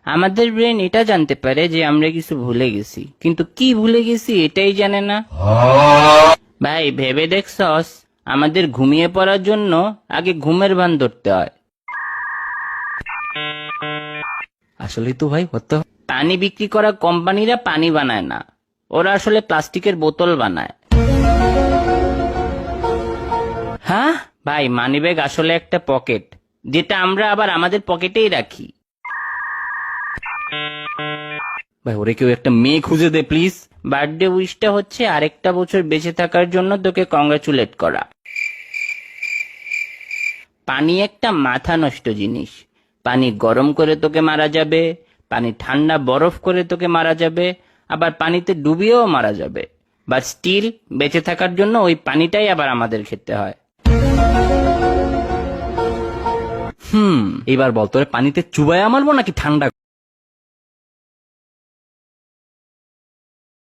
আমাদের ব্রেন এটা জানতে পারে যে আমরা কিছু ভুলে গেছি, কিন্তু কি ভুলে গেছি এটাই জানে না। ভাই ভেবে দেখছস, আমাদের ঘুমিয়ে পড়ার জন্য আগে ঘুমের ভান ধরতে হয়। আসলে তো ভাই হতে পানি বিক্রি করা কোম্পানিরা পানি বানায় না, ওরা আসলে প্লাস্টিকের বোতল বানায়। হ্যাঁ ভাই, মানিব্যাগ আসলে একটা পকেট, যেটা আমরা আবার আমাদের পকেটেই রাখি। ভাই, ওরে কেউ একটা মেয়ে খুঁজে দে প্লিজ। বার্থডে উইশটা হচ্ছে আরেকটা বছর বেঁচে থাকার জন্য তোকে কংগ্রাচুলেট করা। পানি একটা মাথা নষ্ট জিনিস। পানি গরম করে তোকে মারা যাবে, পানি ঠান্ডা বরফ করে তোকে মারা যাবে, আবার পানিতে ডুবিয়েও মারা যাবে। বাট স্টিল বেঁচে থাকার জন্য ওই পানিটাই আবার আমাদের খেতে হয়। এবার বল, তোরে পানিতে চুবাইয়া মারবো নাকি ঠান্ডা